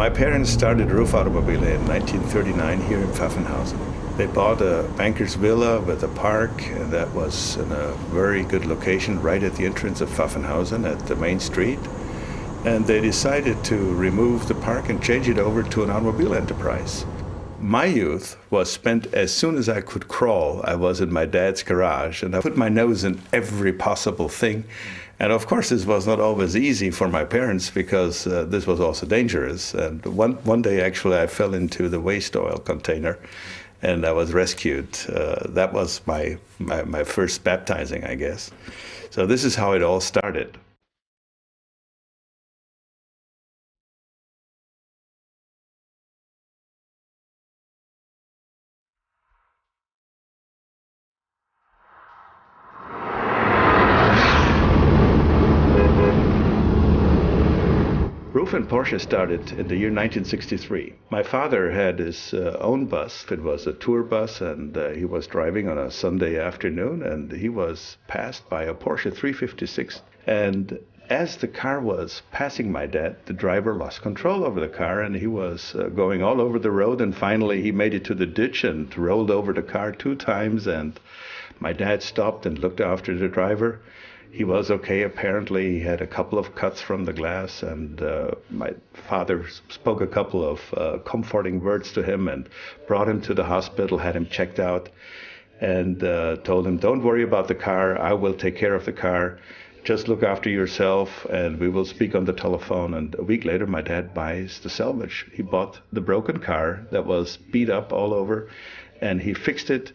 My parents started RUF Automobile in 1939 here in Pfaffenhausen. They bought a banker's villa with a park, and that was in a very good location right at the entrance of Pfaffenhausen at the main street. And they decided to remove the park and change it over to an automobile enterprise. My youth was spent as soon as I could crawl. I was in my dad's garage, and I put my nose in every possible thing. And of course, this was not always easy for my parents because this was also dangerous. And one day, actually, I fell into the waste oil container, and I was rescued. That was my first baptizing, I guess. So this is how it all started. RUF and Porsche started in the year 1963. My father had his own bus. It was a tour bus, and he was driving on a Sunday afternoon, and he was passed by a Porsche 356. And as the car was passing my dad, the driver lost control over the car, and he was going all over the road, and finally he made it to the ditch and rolled over the car 2 times, and my dad stopped and looked after the driver. He was okay, apparently. He had a couple of cuts from the glass, and my father spoke a couple of comforting words to him and brought him to the hospital, had him checked out, and told him, "Don't worry about the car, I will take care of the car. Just look after yourself, and we will speak on the telephone." And a week later, my dad buys the salvage. He bought the broken car that was beat up all over, and he fixed it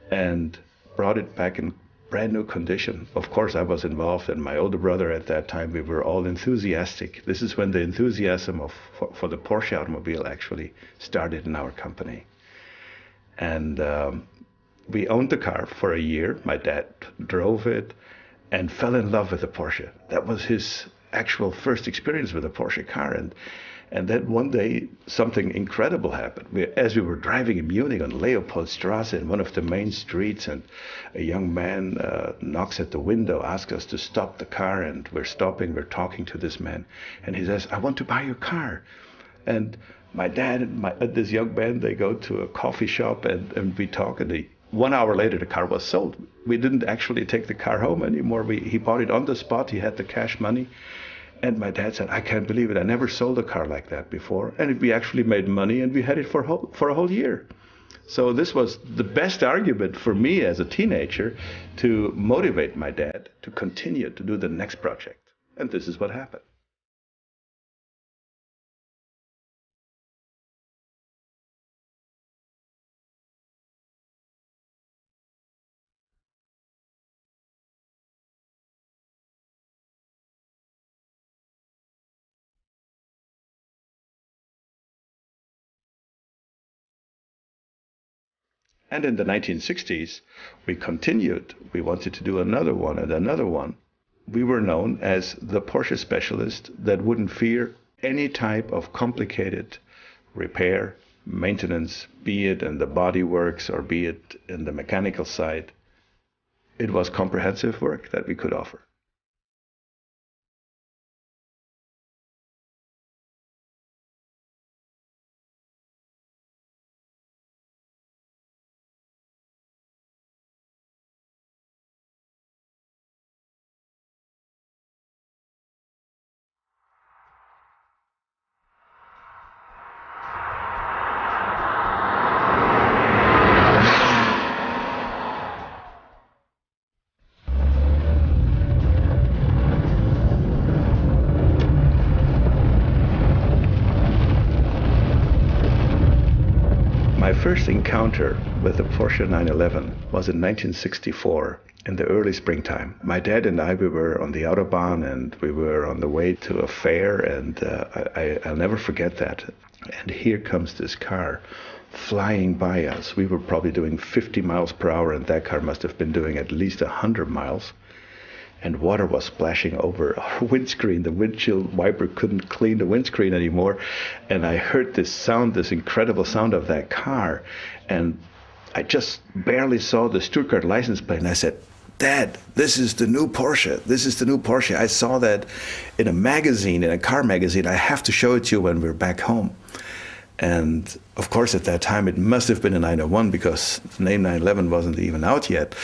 and brought it back in brand new condition. Of course, I was involved, and my older brother at that time. We were all enthusiastic. This is when the enthusiasm for the Porsche automobile actually started in our company. And we owned the car for a year. My dad drove it and fell in love with the Porsche. That was his actual first experience with a Porsche car. And then one day, something incredible happened. As we were driving in Munich on Leopoldstrasse in one of the main streets, and a young man knocks at the window, asks us to stop the car, and we're stopping, we're talking to this man. And he says, "I want to buy your car." And my dad and this young man, they go to a coffee shop, and we talk, and 1 hour later, the car was sold. We didn't actually take the car home anymore. He bought it on the spot. He had the cash money. And my dad said, "I can't believe it. I never sold a car like that before." And we actually made money, and we had it for a whole year. So this was the best argument for me as a teenager to motivate my dad to continue to do the next project. And this is what happened. And in the 1960s, we continued. We wanted to do another one and another one. We were known as the Porsche specialist that wouldn't fear any type of complicated repair, maintenance, be it in the bodyworks or be it in the mechanical side. It was comprehensive work that we could offer. My first encounter with the Porsche 911 was in 1964 in the early springtime. My dad and we were on the Autobahn, and we were on the way to a fair, and I'll never forget that. And here comes this car flying by us. We were probably doing 50 miles per hour, and that car must have been doing at least 100 miles. And water was splashing over our windscreen. The windshield wiper couldn't clean the windscreen anymore. And I heard this sound, this incredible sound of that car. And I just barely saw the Stuttgart license plate. And I said, "My God, what is that?" And my dad said, "It's a Porsche." And I said, "What? It's a Porsche." And he said, "It's a Porsche." And I said, "What? It's a Porsche." And he said, "It's a Porsche." And I said, "What? It's a Porsche." And he said, "It's a Porsche." And I said, Dad, this is the new Porsche. This is the new Porsche. I saw that in a magazine, in a car magazine. I have to show it to you when we're back home. And of course, at that time, it must have been a 901 because the name 911 wasn't even out yet.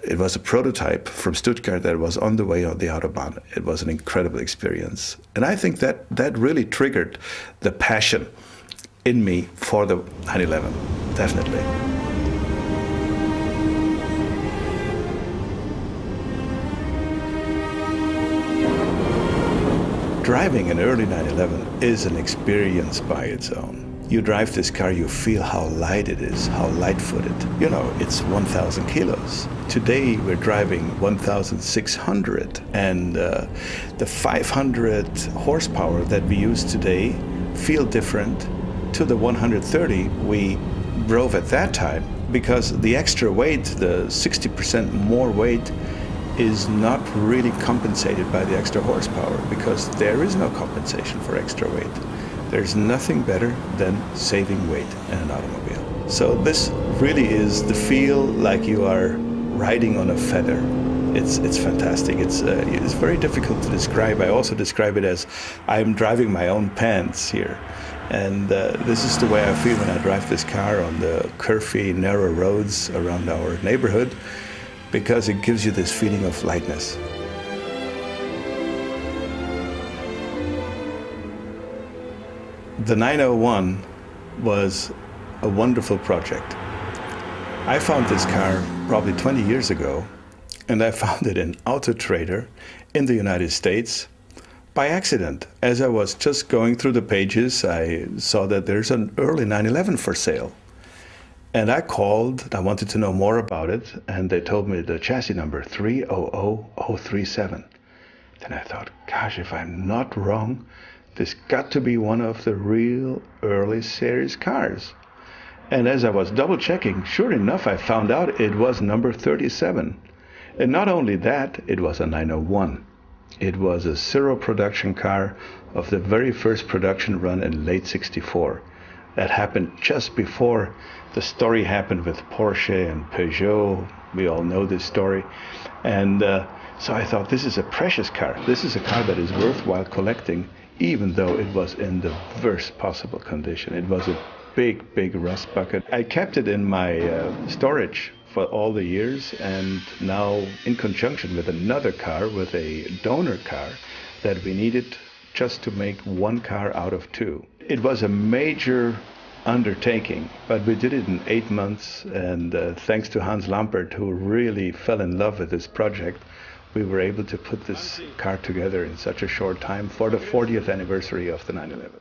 It was a prototype from Stuttgart that was on the way on the Autobahn. It was an incredible experience. And I think that really triggered the passion in me for the 911, definitely. Driving an early 911 is an experience by its own. You drive this car, you feel how light it is, how light-footed. You know, it's 1,000 kilos. Today we're driving 1,600, and the 500 horsepower that we use today feel different to the 130 we drove at that time, because the extra weight, the 60% more weight, is not really compensated by the extra horsepower, because there is no compensation for extra weight. There's nothing better than saving weight in an automobile. So this really is the feel like you are riding on a feather. It's fantastic. It's very difficult to describe. I also describe it as I'm driving my own pants here. And this is the way I feel when I drive this car on the curvy, narrow roads around our neighborhood, because it gives you this feeling of lightness. The 901 was a wonderful project. I found this car probably 20 years ago, and I found it in Auto Trader in the United States by accident. As I was just going through the pages, I saw that there's an early 911 for sale. And I called, I wanted to know more about it, and they told me the chassis number 300037. Then I thought, gosh, if I'm not wrong, this got to be one of the real early series cars. And as I was double checking, sure enough, I found out it was number 37. And not only that, it was a 901. It was a serial production car of the very first production run in late '64. That happened just before the story happened with Porsche and Peugeot. We all know this story. And so I thought, this is a precious car. This is a car that is worthwhile collecting, even though it was in the worst possible condition. It was a big, big rust bucket. I kept it in my storage for all the years, and now in conjunction with another car, with a donor car that we needed just to make one car out of two. It was a major undertaking, but we did it in 8 months, and thanks to Hans Lampert, who really fell in love with this project, we were able to put this car together in such a short time for the 40th anniversary of the 911.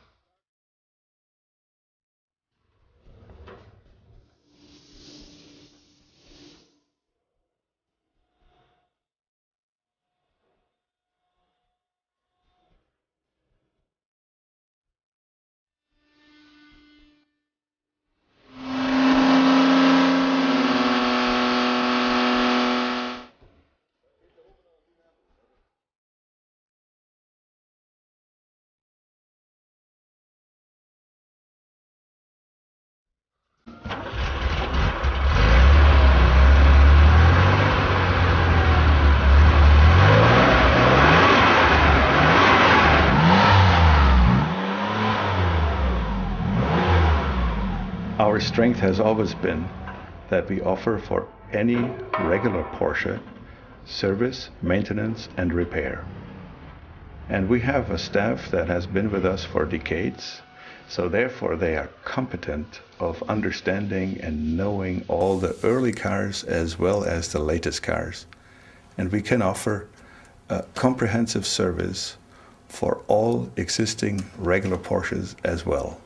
Our strength has always been that we offer for any regular Porsche service, maintenance, and repair. And we have a staff that has been with us for decades, so therefore they are competent of understanding and knowing all the early cars as well as the latest cars. And we can offer a comprehensive service for all existing regular Porsches as well.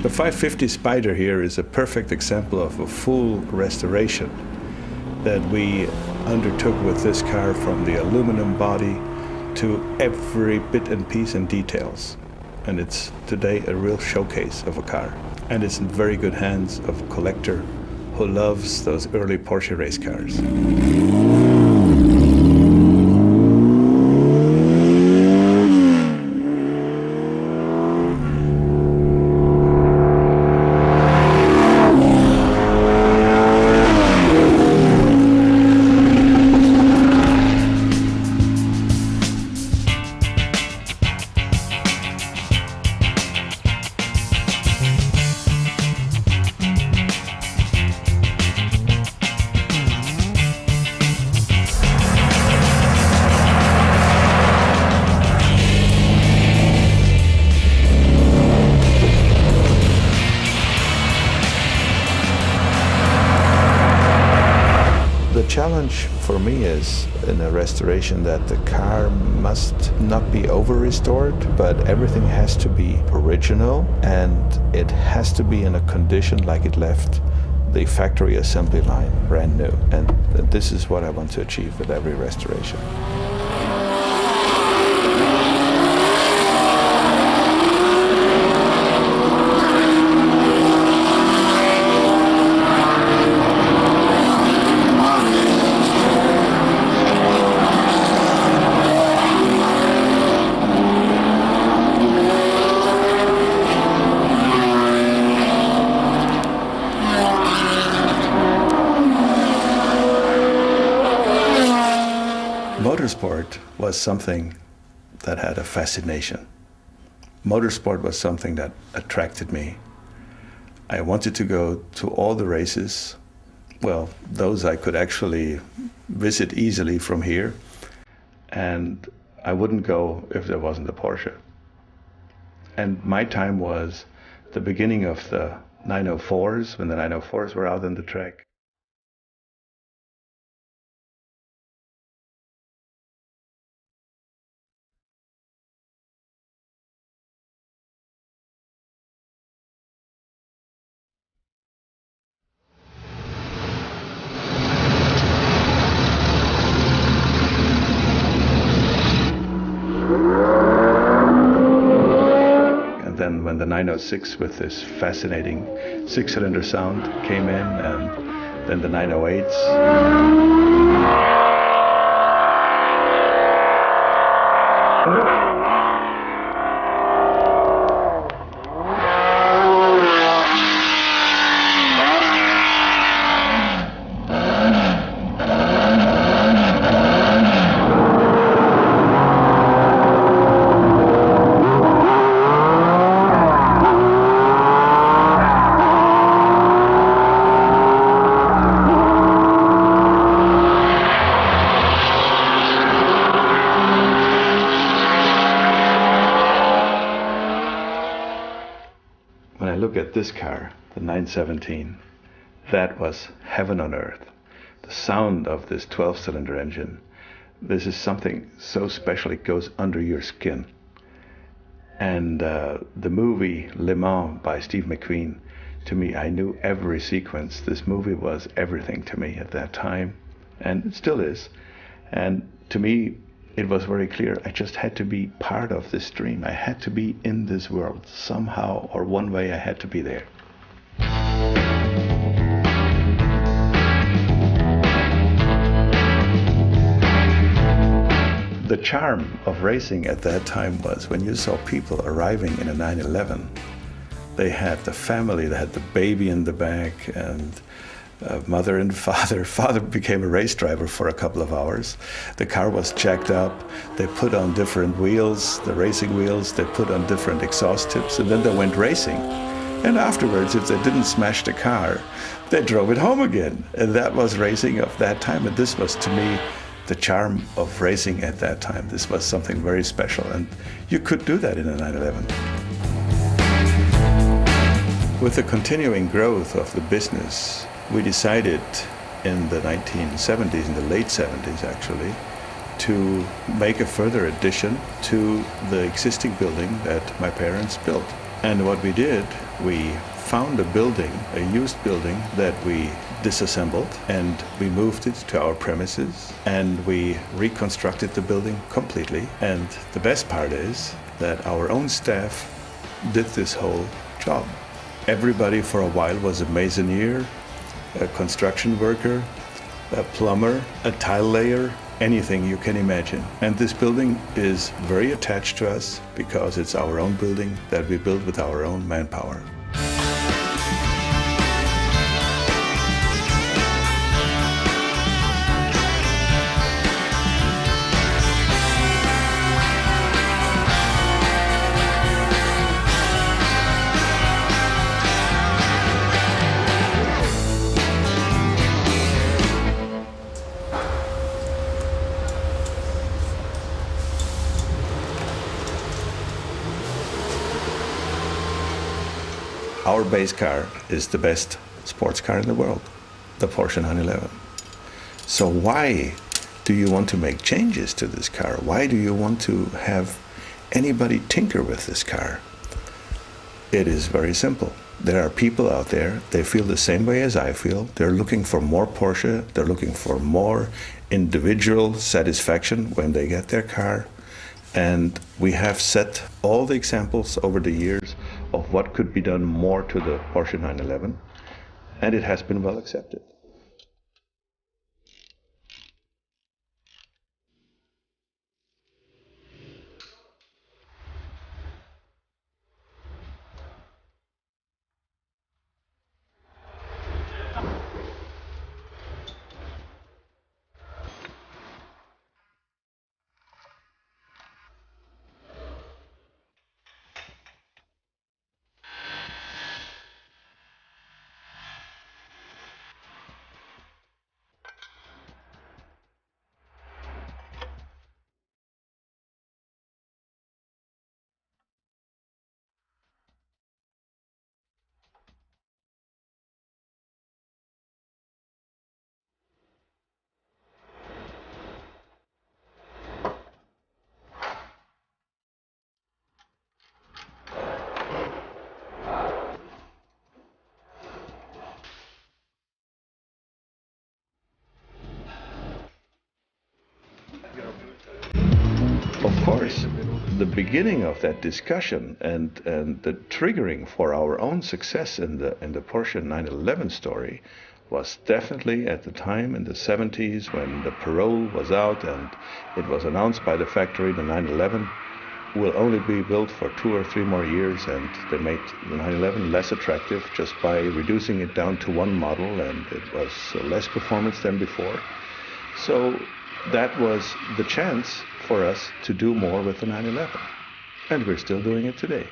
The 550 Spyder here is a perfect example of a full restoration that we undertook with this car, from the aluminum body to every bit and piece and details. And it's today a real showcase of a car. And it's in very good hands of a collector who loves those early Porsche race cars. The challenge for me is in a restoration that the car must not be over-restored, but everything has to be original and it has to be in a condition like it left the factory assembly line, brand new. And this is what I want to achieve with every restoration. Motorsport was something that had a fascination. Motorsport was something that attracted me. I wanted to go to all the races. Well, those I could actually visit easily from here. And I wouldn't go if there wasn't a Porsche. And my time was the beginning of the 904s, when the 904s were out on the track. Then when the 906 with this fascinating six-cylinder sound came in, and then the 908s. When I look at this car, the 917, that was heaven on earth. The sound of this 12-cylinder engine, this is something so special, it goes under your skin. And the movie Le Mans by Steve McQueen, to me, I knew every sequence. This movie was everything to me at that time, and it still is. And to me, it was very clear, I just had to be part of this dream. I had to be in this world. Somehow or one way I had to be there. The charm of racing at that time was when you saw people arriving in a 911, they had the family, they had the baby in the back, and mother and father. Father became a race driver for a couple of hours. The car was jacked up. They put on different wheels, the racing wheels. They put on different exhaust tips, and then they went racing. And afterwards, if they didn't smash the car, they drove it home again. And that was racing of that time. And this was, to me, the charm of racing at that time. This was something very special. And you could do that in a 911. With the continuing growth of the business, we decided in the 1970s, in the late 70s actually, to make a further addition to the existing building that my parents built. And what we did, we found a building, a used building that we disassembled, and we moved it to our premises, and we reconstructed the building completely. And the best part is that our own staff did this whole job. Everybody for a while was a masoneer, a construction worker, a plumber, a tile layer, anything you can imagine. And this building is very attached to us because it's our own building that we built with our own manpower. Our base car is the best sports car in the world, the Porsche 911. So why do you want to make changes to this car? Why do you want to have anybody tinker with this car? It is very simple. There are people out there, they feel the same way as I feel. They're looking for more Porsche, they're looking for more individual satisfaction when they get their car. And we have set all the examples over the years of what could be done more to the Porsche 911, and it has been well accepted. Of course, the beginning of that discussion and the triggering for our own success in the Porsche 911 story was definitely at the time in the 70s when the parole was out and it was announced by the factory the 911 will only be built for 2 or 3 more years, and they made the 911 less attractive just by reducing it down to one model, and it was less performance than before. So that was the chance for us to do more with the 911, and we're still doing it today.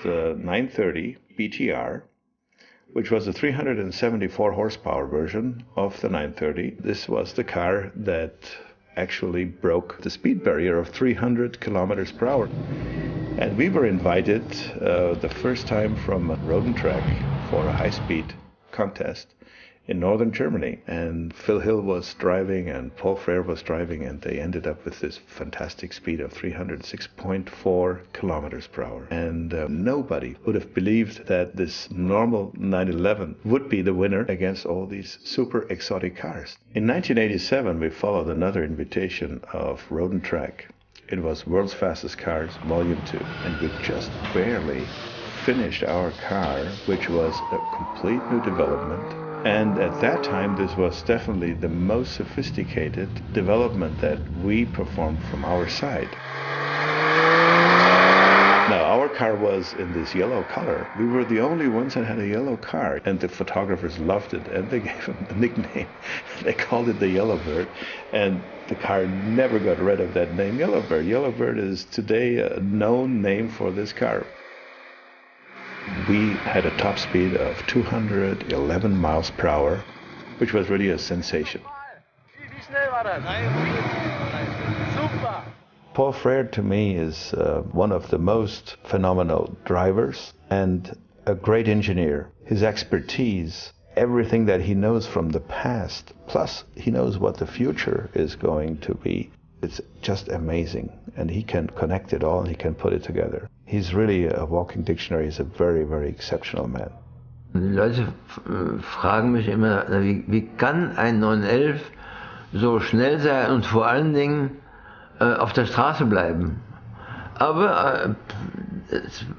The 930 BTR, which was a 374 horsepower version of the 930. This was the car that actually broke the speed barrier of 300 kilometers per hour. And we were invited the first time from Road and Track for a high-speed contest in northern Germany. And Phil Hill was driving and Paul Frere was driving, and they ended up with this fantastic speed of 306.4 kilometers per hour. And nobody would have believed that this normal 911 would be the winner against all these super exotic cars. In 1987, we followed another invitation of Road and Track. It was World's Fastest Cars, Volume 2, and we just barely finished our car, which was a complete new development. And at that time, this was definitely the most sophisticated development that we performed from our side. Now, our car was in this yellow color. We were the only ones that had a yellow car, and the photographers loved it, and they gave him a nickname. They called it the Yellowbird, and the car never got rid of that name, Yellowbird. Yellowbird is today a known name for this car. We had a top speed of 211 miles per hour, which was really a sensation. Paul Frere to me is one of the most phenomenal drivers and a great engineer. His expertise, everything that he knows from the past, plus he knows what the future is going to be. It's just amazing, and he can connect it all and he can put it together. He's really a walking dictionary. He's a very, very exceptional man. Die Leute fragen mich immer, wie kann ein 911 so schnell sein und vor allen Dingen auf der Straße bleiben. Aber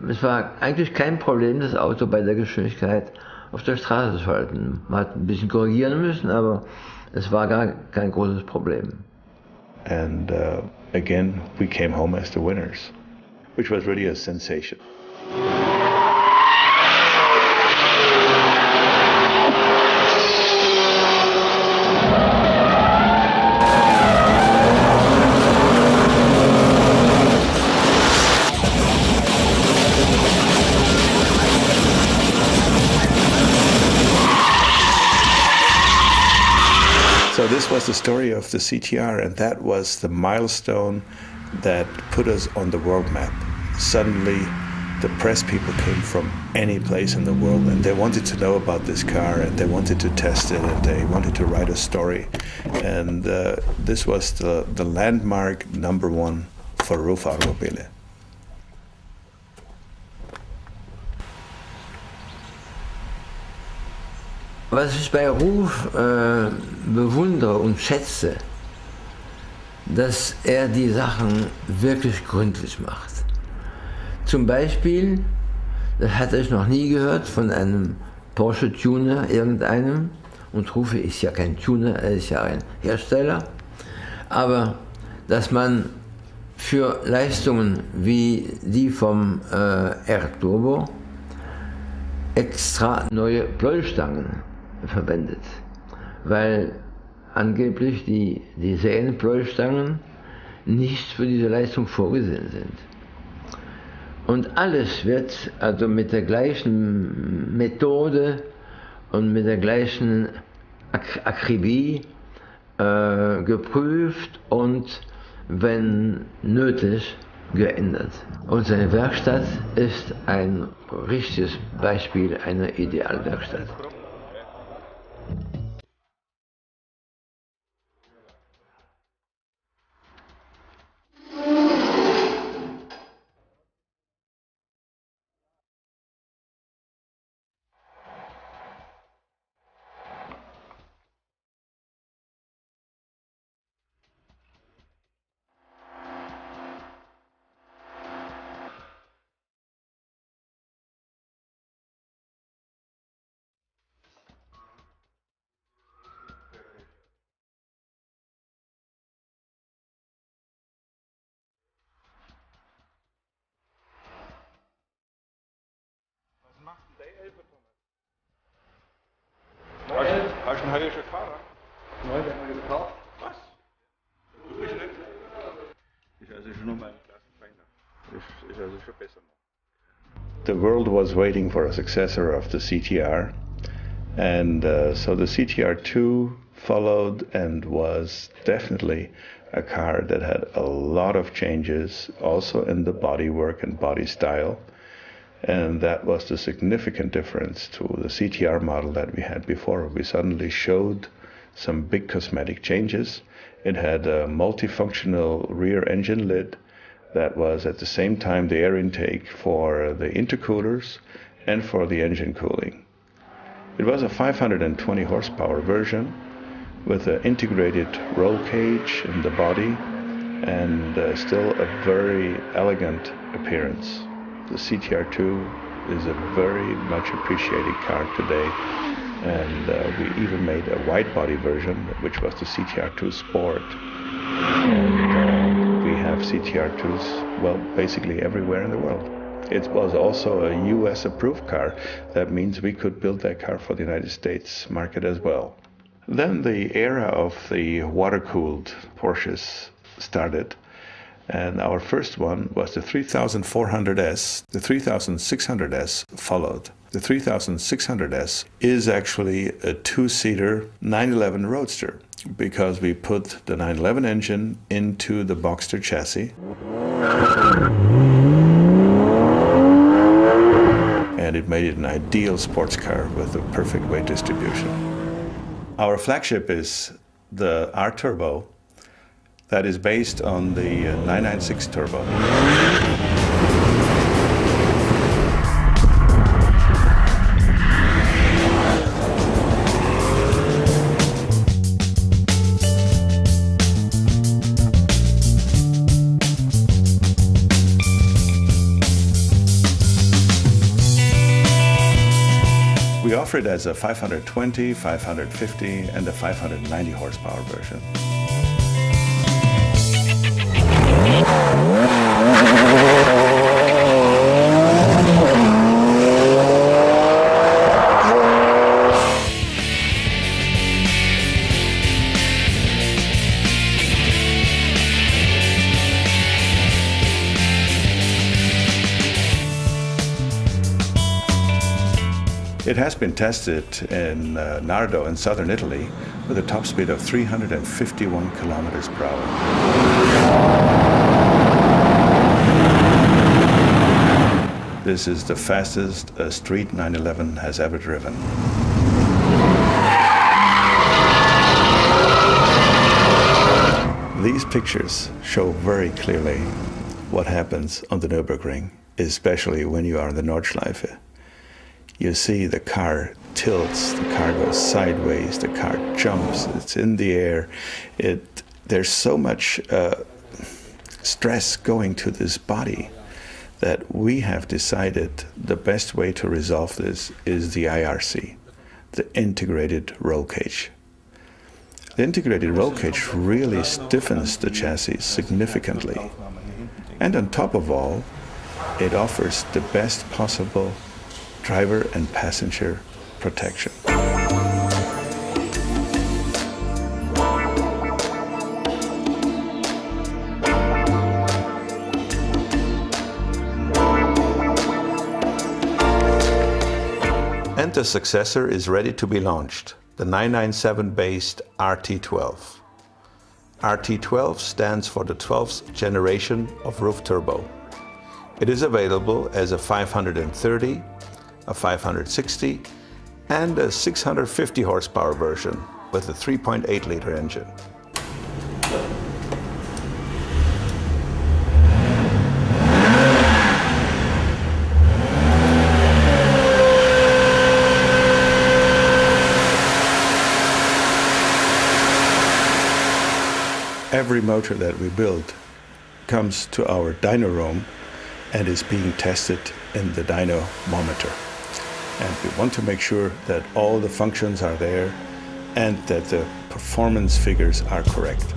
es war eigentlich kein Problem, das Auto bei der Geschwindigkeit auf der Straße zu halten. Man hat ein bisschen korrigieren müssen, aber es war gar kein großes Problem. And again, we came home as the winners, which was really a sensation. So this was the story of the CTR, and that was the milestone that put us on the world map. Suddenly, the press people came from any place in the world, and they wanted to know about this car, and they wanted to test it, and they wanted to write a story. And this was the landmark #1 for RUF Automobile. Was ich bei Ruf bewundere und schätze, dass er die Sachen wirklich gründlich macht. Zum Beispiel, das hatte ich noch nie gehört von einem Porsche-Tuner, irgendeinem, und Ruf ist ja kein Tuner, er ist ja ein Hersteller, aber dass man für Leistungen wie die vom R-Turbo extra neue Pleuelstangen verwendet, weil angeblich die Serienpleuelstangen nicht für diese Leistung vorgesehen sind. Und alles wird also mit der gleichen Methode und mit der gleichen Akribie geprüft und, wenn nötig, geändert. Und seine Werkstatt ist ein richtiges Beispiel einer Idealwerkstatt. Hast du einen heiligen Fahrer? Nein, den haben wir gekauft. Was? Du bist nicht? Ist also schon um einen Klassenfeinder. Ist also schon besser noch. The world was waiting for a successor of the CTR, and so the CTR2 followed and was definitely a car that had a lot of changes, also in the bodywork and body style. And that was the significant difference to the CTR model that we had before. We suddenly showed some big cosmetic changes. It had a multifunctional rear engine lid that was at the same time the air intake for the intercoolers and for the engine cooling. It was a 520 horsepower version with an integrated roll cage in the body and still a very elegant appearance. The CTR2 is a very much appreciated car today, and we even made a wide body version, which was the CTR2 Sport. And we have CTR2s, well, basically everywhere in the world. It was also a US approved car. That means we could build that car for the United States market as well. Then the era of the water-cooled Porsches started, and our first one was the 3400S. The 3600S followed. The 3600S is actually a two-seater 911 Roadster because we put the 911 engine into the Boxster chassis. And it made it an ideal sports car with a perfect weight distribution. Our flagship is the R Turbo that is based on the 996 Turbo. We offer it as a 520, 550, and a 590 horsepower version. It has been tested in Nardo in southern Italy with a top speed of 351 kilometers per hour. This is the fastest a street 911 has ever driven. These pictures show very clearly what happens on the Nürburgring, especially when you are in the Nordschleife. You see the car tilts, the car goes sideways, the car jumps, it's in the air. There's so much stress going to this body that we have decided the best way to resolve this is the IRC, the integrated roll cage. The integrated roll cage really stiffens the chassis significantly. And on top of all, it offers the best possible driver and passenger protection. And the successor is ready to be launched, the 997-based RT12. RT12 stands for the 12th generation of RUF Turbo. It is available as a 530, a 560, and a 650 horsepower version with a 3.8 liter engine. Every motor that we build comes to our dyno room and is being tested in the dynamometer. And we want to make sure that all the functions are there and that the performance figures are correct.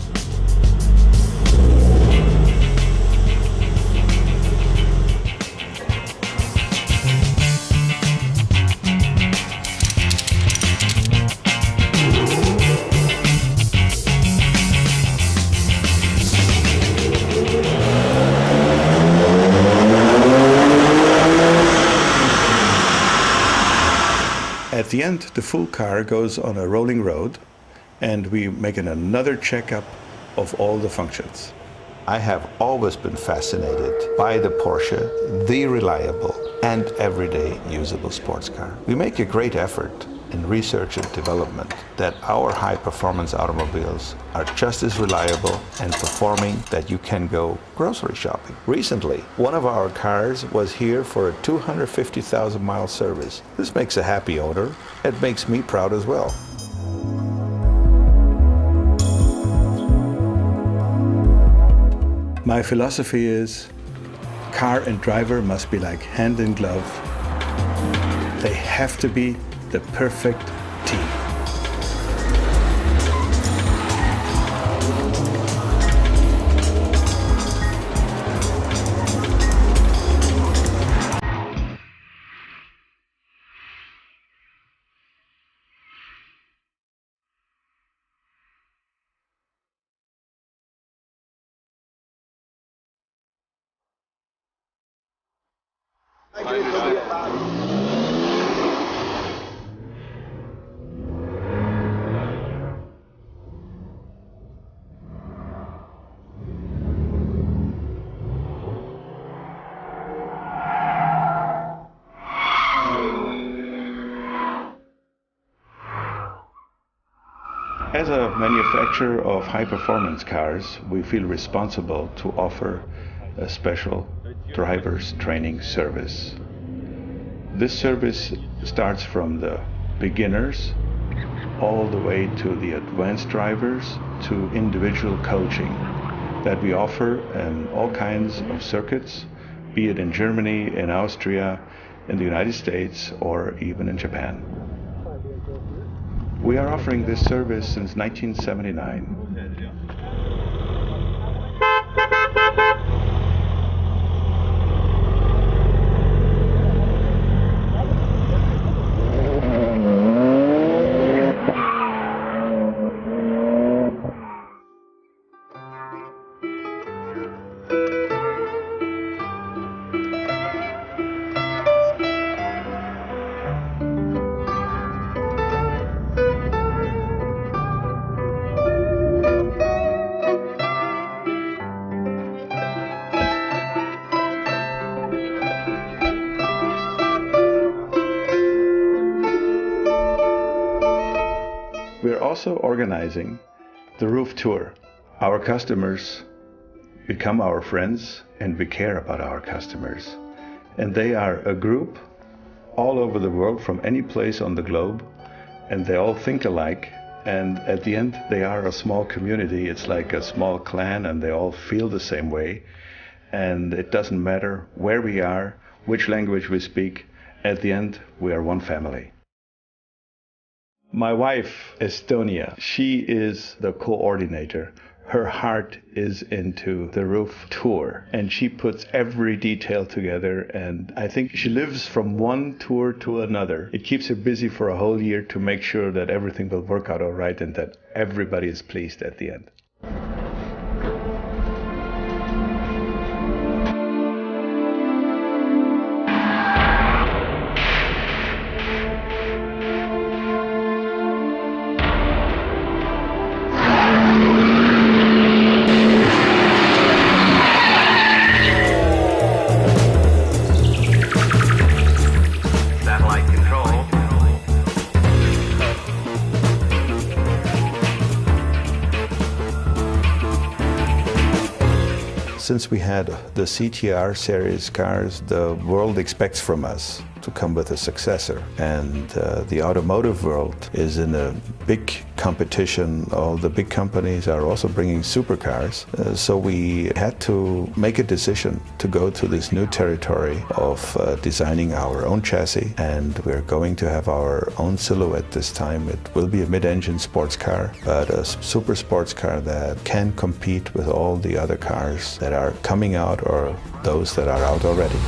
At the end, the full car goes on a rolling road and we make another checkup of all the functions. I have always been fascinated by the Porsche, the reliable and everyday usable sports car. We make a great effort in research and development that our high-performance automobiles are just as reliable and performing that you can go grocery shopping. Recently, one of our cars was here for a 250,000-mile service. This makes a happy owner. It makes me proud as well. My philosophy is car and driver must be like hand in glove. They have to be the perfect team. As a manufacturer of high-performance cars, we feel responsible to offer a special driver's training service. This service starts from the beginners all the way to the advanced drivers to individual coaching that we offer in all kinds of circuits, be it in Germany, in Austria, in the United States, or even in Japan. We are offering this service since 1979. We're also organizing the RUF Tour. Our customers become our friends and we care about our customers. And they are a group all over the world from any place on the globe, and they all think alike, and at the end they are a small community. It's like a small clan and they all feel the same way, and it doesn't matter where we are, which language we speak, at the end we are one family. My wife, Estonia, she is the coordinator. Her heart is into the RUF tour, and she puts every detail together, and I think she lives from one tour to another. It keeps her busy for a whole year to make sure that everything will work out all right and that everybody is pleased at the end. Since we had the CTR series cars, the world expects from us to come with a successor. And the automotive world is in a big competition. All the big companies are also bringing supercars. So we had to make a decision to go to this new territory of designing our own chassis. And we're going to have our own silhouette this time. It will be a mid-engine sports car, but a super sports car that can compete with all the other cars that are coming out or those that are out already.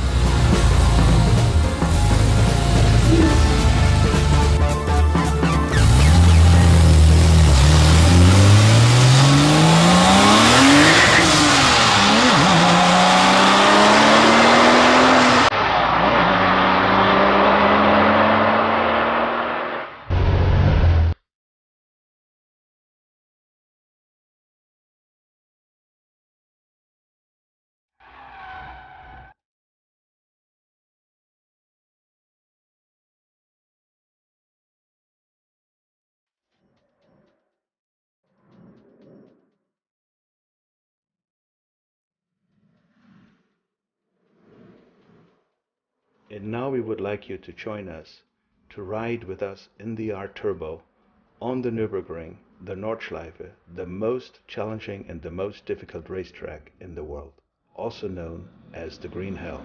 And now we would like you to join us to ride with us in the R Turbo on the Nürburgring, the Nordschleife, the most challenging and the most difficult racetrack in the world, also known as the Green Hell.